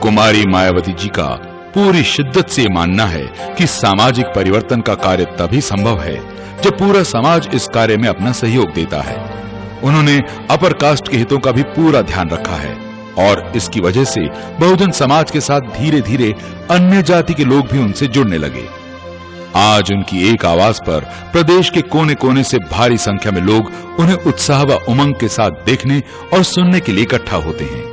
कुमारी मायावती जी का पूरी शिद्दत से मानना है कि सामाजिक परिवर्तन का कार्य तभी संभव है जब पूरा समाज इस कार्य में अपना सहयोग देता है। उन्होंने अपर कास्ट के हितों का भी पूरा ध्यान रखा है और इसकी वजह से बहुजन समाज के साथ धीरे धीरे अन्य जाति के लोग भी उनसे जुड़ने लगे। आज उनकी एक आवाज पर प्रदेश के कोने कोने से भारी संख्या में लोग उन्हें उत्साह व उमंग के साथ देखने और सुनने के लिए इकट्ठा होते हैं।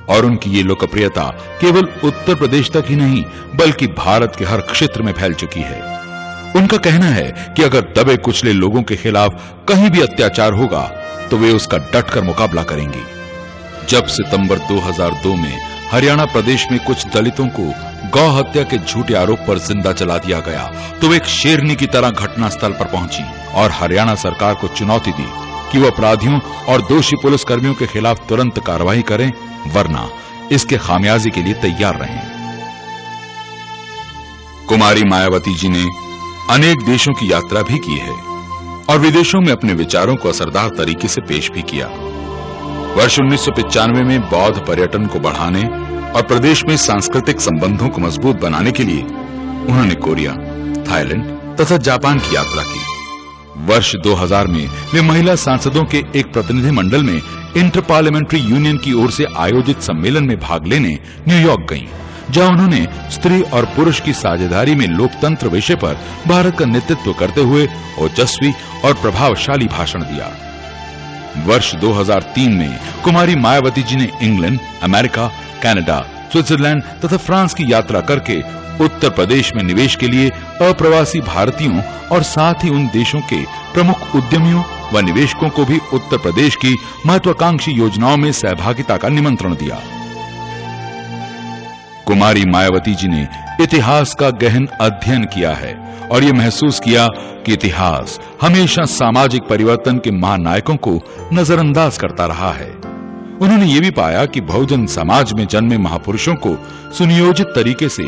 और उनकी ये लोकप्रियता केवल उत्तर प्रदेश तक ही नहीं बल्कि भारत के हर क्षेत्र में फैल चुकी है। उनका कहना है कि अगर दबे कुचले लोगों के खिलाफ कहीं भी अत्याचार होगा तो वे उसका डटकर मुकाबला करेंगी। जब सितंबर 2002 में हरियाणा प्रदेश में कुछ दलितों को गौ हत्या के झूठे आरोप पर जिंदा जला दिया गया तो वे एक शेरनी की तरह घटनास्थल पर पहुंची और हरियाणा सरकार को चुनौती दी कि वो अपराधियों और दोषी पुलिसकर्मियों के खिलाफ तुरंत कार्रवाई करें, वरना इसके खामियाजे के लिए तैयार रहें। कुमारी मायावती जी ने अनेक देशों की यात्रा भी की है और विदेशों में अपने विचारों को असरदार तरीके से पेश भी किया। वर्ष 1995 में बौद्ध पर्यटन को बढ़ाने और प्रदेश में सांस्कृतिक संबंधों को मजबूत बनाने के लिए उन्होंने कोरिया, थाईलैंड तथा जापान की यात्रा की। वर्ष 2000 में वे महिला सांसदों के एक प्रतिनिधि मंडल में इंटर पार्लियामेंट्री यूनियन की ओर से आयोजित सम्मेलन में भाग लेने न्यूयॉर्क गईं, जहां उन्होंने स्त्री और पुरुष की साझेदारी में लोकतंत्र विषय पर भारत का नेतृत्व करते हुए ओजस्वी और प्रभावशाली भाषण दिया। वर्ष 2003 में कुमारी मायावती जी ने इंग्लैंड, अमेरिका, कनाडा, स्विट्जरलैंड तथा फ्रांस की यात्रा करके उत्तर प्रदेश में निवेश के लिए अप्रवासी भारतीयों और साथ ही उन देशों के प्रमुख उद्यमियों व निवेशकों को भी उत्तर प्रदेश की महत्वाकांक्षी योजनाओं में सहभागिता का निमंत्रण दिया। कुमारी मायावती जी ने इतिहास का गहन अध्ययन किया है और ये महसूस किया कि इतिहास हमेशा सामाजिक परिवर्तन के महानायकों को नजरअंदाज करता रहा है। उन्होंने ये भी पाया कि बहुजन समाज में जन्मे महापुरुषों को सुनियोजित तरीके से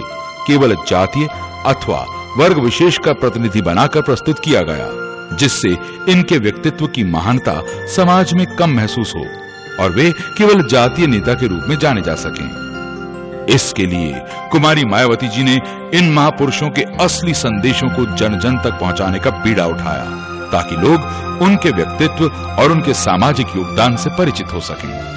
केवल जातीय अथवा वर्ग विशेष का प्रतिनिधि बनाकर प्रस्तुत किया गया, जिससे इनके व्यक्तित्व की महानता समाज में कम महसूस हो और वे केवल जातीय नेता के रूप में जाने जा सकें। इसके लिए कुमारी मायावती जी ने इन महापुरुषों के असली संदेशों को जन जन तक पहुंचाने का बीड़ा उठाया, ताकि लोग उनके व्यक्तित्व और उनके सामाजिक योगदान से परिचित हो सकें।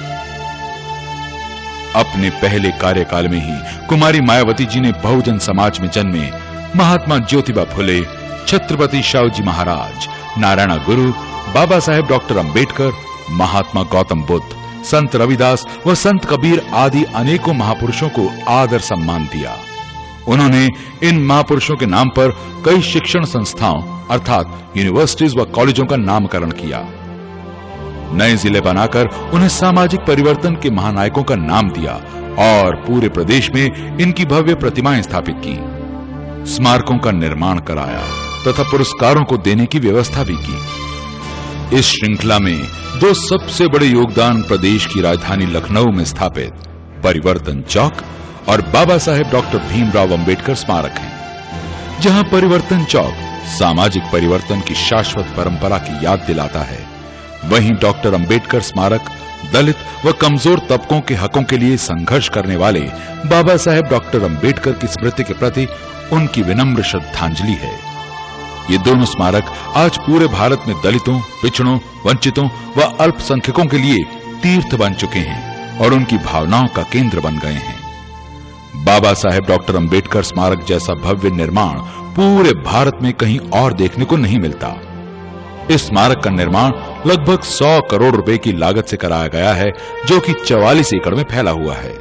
अपने पहले कार्यकाल में ही कुमारी मायावती जी ने बहुजन समाज में जन्मे महात्मा ज्योतिबा फुले, छत्रपति शिवाजी महाराज, नारायण गुरु, बाबा साहेब डॉक्टर अंबेडकर, महात्मा गौतम बुद्ध, संत रविदास व संत कबीर आदि अनेकों महापुरुषों को आदर सम्मान दिया। उन्होंने इन महापुरुषों के नाम पर कई शिक्षण संस्थाओं अर्थात यूनिवर्सिटीज व कॉलेजों का नामकरण किया। नए जिले बनाकर उन्हें सामाजिक परिवर्तन के महानायकों का नाम दिया और पूरे प्रदेश में इनकी भव्य प्रतिमाएं स्थापित की, स्मारकों का निर्माण कराया तथा पुरस्कारों को देने की व्यवस्था भी की। इस श्रृंखला में दो सबसे बड़े योगदान प्रदेश की राजधानी लखनऊ में स्थापित परिवर्तन चौक और बाबा साहेब डॉक्टर भीमराव अंबेडकर स्मारक है, जहां परिवर्तन चौक सामाजिक परिवर्तन की शाश्वत परंपरा की याद दिलाता है, वहीं डॉक्टर अंबेडकर स्मारक दलित व कमजोर तबकों के हकों के लिए संघर्ष करने वाले बाबा साहेब डॉक्टर अंबेडकर की स्मृति के प्रति उनकी विनम्र श्रद्धांजलि है। ये दोनों स्मारक आज पूरे भारत में दलितों, पिछड़ों, वंचितों व अल्पसंख्यकों के लिए तीर्थ बन चुके हैं और उनकी भावनाओं का केंद्र बन गए हैं। बाबा साहेब डॉक्टर अंबेडकर स्मारक जैसा भव्य निर्माण पूरे भारत में कहीं और देखने को नहीं मिलता। इस स्मारक का निर्माण लगभग 100 करोड़ रुपए की लागत से कराया गया है, जो कि 44 एकड़ में फैला हुआ है।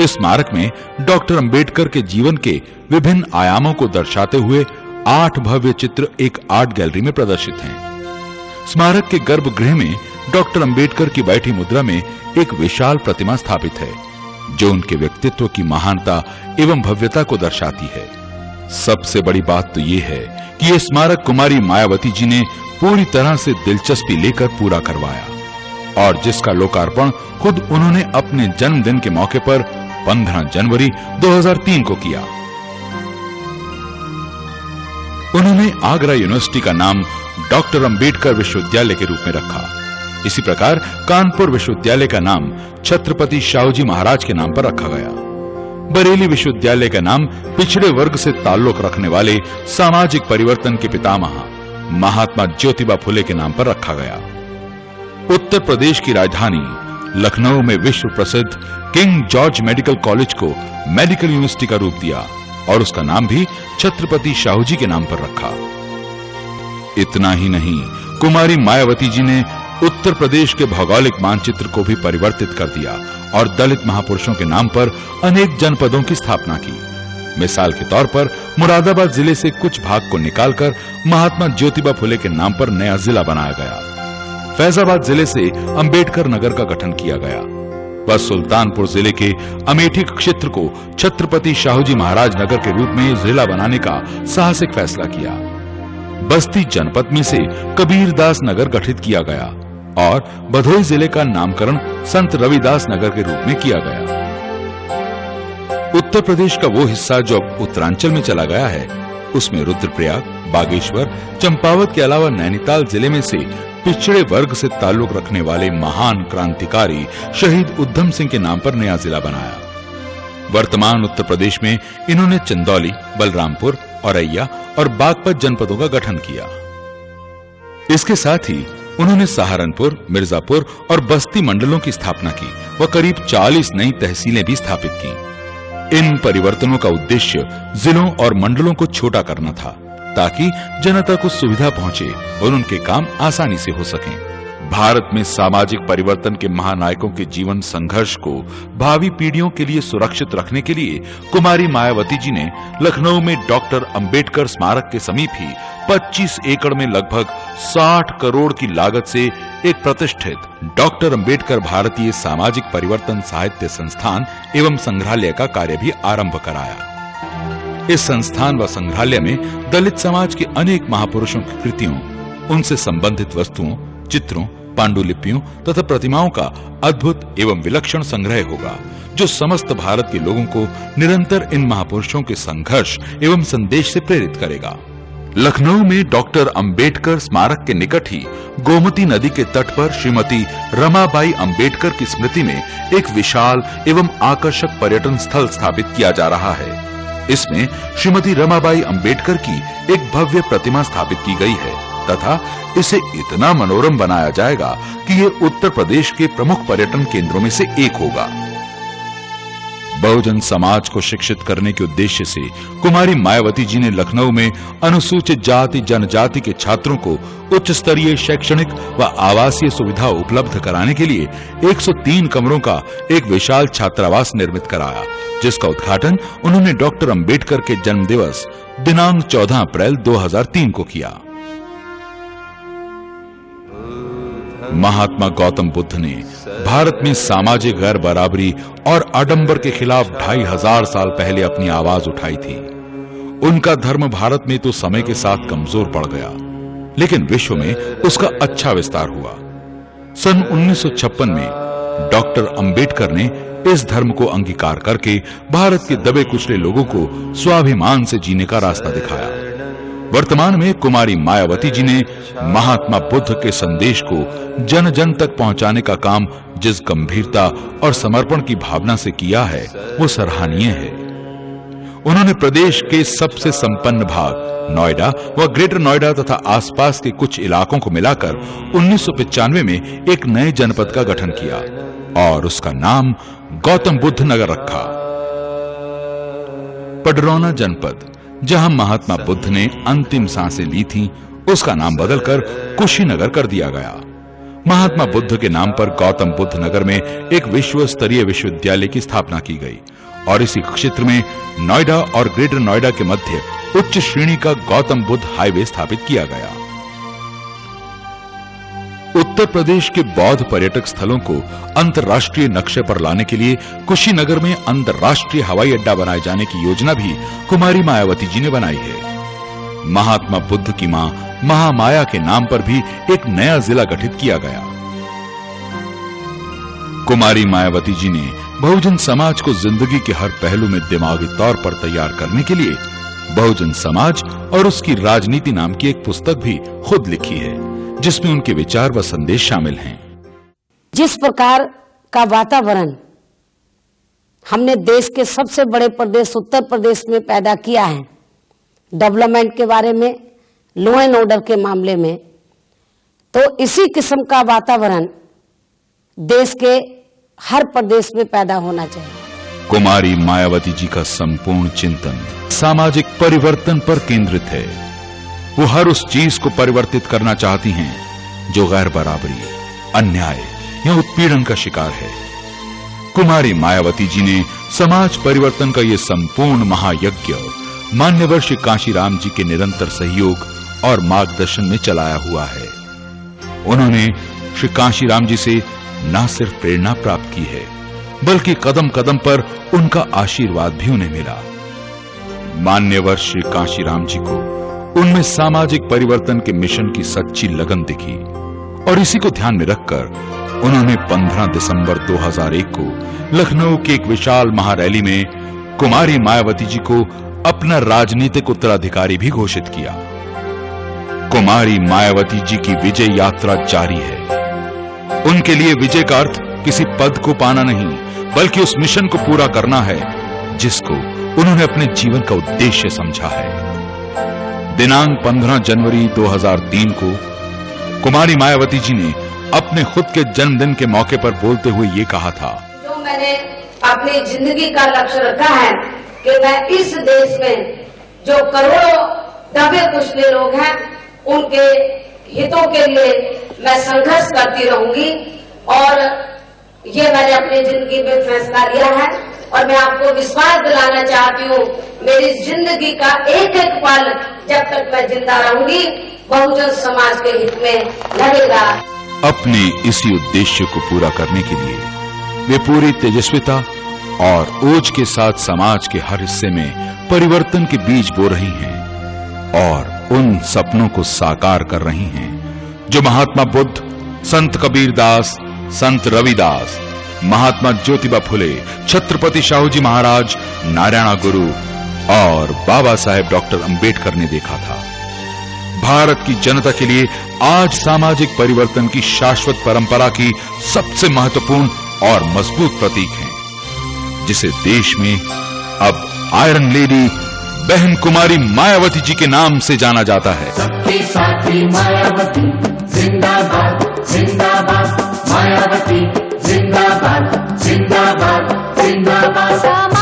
इस स्मारक में डॉक्टर अंबेडकर के जीवन के विभिन्न आयामों को दर्शाते हुए 8 भव्य चित्र एक आर्ट गैलरी में प्रदर्शित हैं। स्मारक के गर्भगृह में डॉक्टर अंबेडकर की बैठी मुद्रा में एक विशाल प्रतिमा स्थापित है, जो उनके व्यक्तित्व की महानता एवं भव्यता को दर्शाती है। सबसे बड़ी बात तो ये है कि यह स्मारक कुमारी मायावती जी ने पूरी तरह से दिलचस्पी लेकर पूरा करवाया और जिसका लोकार्पण खुद उन्होंने अपने जन्मदिन के मौके पर 15 जनवरी 2003 को किया। उन्होंने आगरा यूनिवर्सिटी का नाम डॉक्टर अंबेडकर विश्वविद्यालय के रूप में रखा। इसी प्रकार कानपुर विश्वविद्यालय का नाम छत्रपति शिवाजी महाराज के नाम पर रखा गया। बरेली विश्वविद्यालय का नाम पिछड़े वर्ग से ताल्लुक रखने वाले सामाजिक परिवर्तन के पितामह महात्मा ज्योतिबा फुले के नाम पर रखा गया। उत्तर प्रदेश की राजधानी लखनऊ में विश्व प्रसिद्ध किंग जॉर्ज मेडिकल कॉलेज को मेडिकल यूनिवर्सिटी का रूप दिया और उसका नाम भी छत्रपति शिवाजी के नाम पर रखा। इतना ही नहीं, कुमारी मायावती जी ने उत्तर प्रदेश के भौगोलिक मानचित्र को भी परिवर्तित कर दिया और दलित महापुरुषों के नाम पर अनेक जनपदों की स्थापना की। मिसाल के तौर पर मुरादाबाद जिले से कुछ भाग को निकालकर महात्मा ज्योतिबा फुले के नाम पर नया जिला बनाया गया। फैजाबाद जिले से अंबेडकर नगर का गठन किया गया। वह सुल्तानपुर जिले के अमेठी क्षेत्र को छत्रपति शाहूजी महाराज नगर के रूप में जिला बनाने का साहसिक फैसला किया। बस्ती जनपद में से कबीरदास नगर गठित किया गया और भदोही जिले का नामकरण संत रविदास नगर के रूप में किया गया। उत्तर प्रदेश का वो हिस्सा जो अब उत्तरांचल में चला गया है, उसमें रुद्रप्रयाग, बागेश्वर, चंपावत के अलावा नैनीताल जिले में से पिछड़े वर्ग से ताल्लुक रखने वाले महान क्रांतिकारी शहीद उधम सिंह के नाम पर नया जिला बनाया। वर्तमान उत्तर प्रदेश में इन्होंने चंदौली, बलरामपुर, औरैया और बागपत जनपदों का गठन किया। इसके साथ ही उन्होंने सहारनपुर, मिर्जापुर और बस्ती मंडलों की स्थापना की व करीब 40 नई तहसीलें भी स्थापित की। इन परिवर्तनों का उद्देश्य जिलों और मंडलों को छोटा करना था ताकि जनता को सुविधा पहुंचे और उनके काम आसानी से हो सकें। भारत में सामाजिक परिवर्तन के महानायकों के जीवन संघर्ष को भावी पीढ़ियों के लिए सुरक्षित रखने के लिए कुमारी मायावती जी ने लखनऊ में डॉक्टर अंबेडकर स्मारक के समीप ही 25 एकड़ में लगभग 60 करोड़ की लागत से एक प्रतिष्ठित डॉक्टर अंबेडकर भारतीय सामाजिक परिवर्तन साहित्य संस्थान एवं संग्रहालय का कार्य भी आरंभ कराया। इस संस्थान व संग्रहालय में दलित समाज के अनेक महापुरुषों की कृतियों, उनसे संबंधित वस्तुओं, चित्रों, पांडुलिपियों तथा प्रतिमाओं का अद्भुत एवं विलक्षण संग्रह होगा, जो समस्त भारत के लोगों को निरंतर इन महापुरुषों के संघर्ष एवं संदेश से प्रेरित करेगा। लखनऊ में डॉक्टर अंबेडकर स्मारक के निकट ही गोमती नदी के तट पर श्रीमती रमाबाई अंबेडकर की स्मृति में एक विशाल एवं आकर्षक पर्यटन स्थल स्थापित किया जा रहा है। इसमें श्रीमती रमाबाई अंबेडकर की एक भव्य प्रतिमा स्थापित की गई है तथा इसे इतना मनोरम बनाया जाएगा कि ये उत्तर प्रदेश के प्रमुख पर्यटन केंद्रों में से एक होगा। बहुजन समाज को शिक्षित करने के उद्देश्य से कुमारी मायावती जी ने लखनऊ में अनुसूचित जाति जनजाति के छात्रों को उच्च स्तरीय शैक्षणिक व आवासीय सुविधा उपलब्ध कराने के लिए 103 कमरों का एक विशाल छात्रावास निर्मित कराया, जिसका उद्घाटन उन्होंने डॉक्टर अंबेडकर के जन्म दिवस दिनांक 14 अप्रैल 2003 को किया। महात्मा गौतम बुद्ध ने भारत में सामाजिक गैर बराबरी और आडंबर के खिलाफ 2500 साल पहले अपनी आवाज उठाई थी। उनका धर्म भारत में तो समय के साथ कमजोर पड़ गया, लेकिन विश्व में उसका अच्छा विस्तार हुआ। सन 1956 में डॉक्टर अंबेडकर ने इस धर्म को अंगीकार करके भारत के दबे कुचले लोगों को स्वाभिमान से जीने का रास्ता दिखाया। वर्तमान में कुमारी मायावती जी ने महात्मा बुद्ध के संदेश को जन जन तक पहुंचाने का काम जिस गंभीरता और समर्पण की भावना से किया है, वो सराहनीय है। उन्होंने प्रदेश के सबसे संपन्न भाग नोएडा व ग्रेटर नोएडा तथा आसपास के कुछ इलाकों को मिलाकर 1995 में एक नए जनपद का गठन किया और उसका नाम गौतम बुद्ध नगर रखा। पडरौना जनपद, जहां महात्मा बुद्ध ने अंतिम सांसें ली थीं, उसका नाम बदलकर कुशीनगर कर दिया गया। महात्मा बुद्ध के नाम पर गौतम बुद्ध नगर में एक विश्व स्तरीय विश्वविद्यालय की स्थापना की गई और इसी क्षेत्र में नोएडा और ग्रेटर नोएडा के मध्य उच्च श्रेणी का गौतम बुद्ध हाईवे स्थापित किया गया। उत्तर प्रदेश के बौद्ध पर्यटक स्थलों को अंतर्राष्ट्रीय नक्शे पर लाने के लिए कुशीनगर में अंतर्राष्ट्रीय हवाई अड्डा बनाए जाने की योजना भी कुमारी मायावती जी ने बनाई है। महात्मा बुद्ध की मां महामाया के नाम पर भी एक नया जिला गठित किया गया। कुमारी मायावती जी ने बहुजन समाज को जिंदगी के हर पहलू में दिमागी तौर पर तैयार करने के लिए बहुजन समाज और उसकी राजनीति नाम की एक पुस्तक भी खुद लिखी है, जिसमें उनके विचार व संदेश शामिल हैं। जिस प्रकार का वातावरण हमने देश के सबसे बड़े प्रदेश उत्तर प्रदेश में पैदा किया है, डेवलपमेंट के बारे में, लॉ एंड ऑर्डर के मामले में, तो इसी किस्म का वातावरण देश के हर प्रदेश में पैदा होना चाहिए। कुमारी मायावती जी का संपूर्ण चिंतन सामाजिक परिवर्तन पर केंद्रित है। वो हर उस चीज को परिवर्तित करना चाहती हैं जो गैर बराबरी, अन्याय या उत्पीड़न का शिकार है। कुमारी मायावती जी ने समाज परिवर्तन का यह संपूर्ण महायज्ञ मान्यवर श्री कांशीराम जी के निरंतर सहयोग और मार्गदर्शन में चलाया हुआ है। उन्होंने श्री कांशीराम जी से न सिर्फ प्रेरणा प्राप्त की है, बल्कि कदम कदम पर उनका आशीर्वाद भी उन्हें मिला। मान्यवर श्री कांशीराम जी को उनमें सामाजिक परिवर्तन के मिशन की सच्ची लगन दिखी और इसी को ध्यान में रखकर उन्होंने 15 दिसंबर 2001 को लखनऊ की एक विशाल महारैली में कुमारी मायावती जी को अपना राजनीतिक उत्तराधिकारी भी घोषित किया। कुमारी मायावती जी की विजय यात्रा जारी है। उनके लिए विजय का अर्थ किसी पद को पाना नहीं, बल्कि उस मिशन को पूरा करना है जिसको उन्होंने अपने जीवन का उद्देश्य समझा है। दिनांक 15 जनवरी 2003 को कुमारी मायावती जी ने अपने खुद के जन्मदिन के मौके पर बोलते हुए ये कहा था, जो मैंने अपनी जिंदगी का लक्ष्य रखा है कि मैं इस देश में जो करोड़ों दबे कुचले लोग हैं उनके हितों के लिए मैं संघर्ष करती रहूंगी, और ये मैंने अपनी जिंदगी में फैसला लिया है। और मैं आपको विश्वास दिलाना चाहती हूँ, मेरी जिंदगी का एक एक पल जब तक मैं जिंदा रहूंगी बहुजन समाज के हित में लगेगा। अपने इसी उद्देश्य को पूरा करने के लिए वे पूरी तेजस्विता और ओज के साथ समाज के हर हिस्से में परिवर्तन के बीज बो रही हैं और उन सपनों को साकार कर रही हैं जो महात्मा बुद्ध, संत कबीरदास, संत रविदास, महात्मा ज्योतिबा फुले, छत्रपति शाहूजी महाराज, नारायण गुरु और बाबा साहेब डॉक्टर अंबेडकर ने देखा था। भारत की जनता के लिए आज सामाजिक परिवर्तन की शाश्वत परंपरा की सबसे महत्वपूर्ण और मजबूत प्रतीक हैं, जिसे देश में अब आयरन लेडी बहन कुमारी मायावती जी के नाम से जाना जाता है। सबके साथी मायावती जिंदाबाद जिंदाबाद, मायावती जिंदाबाद जिंदाबाद जिंदाबाद।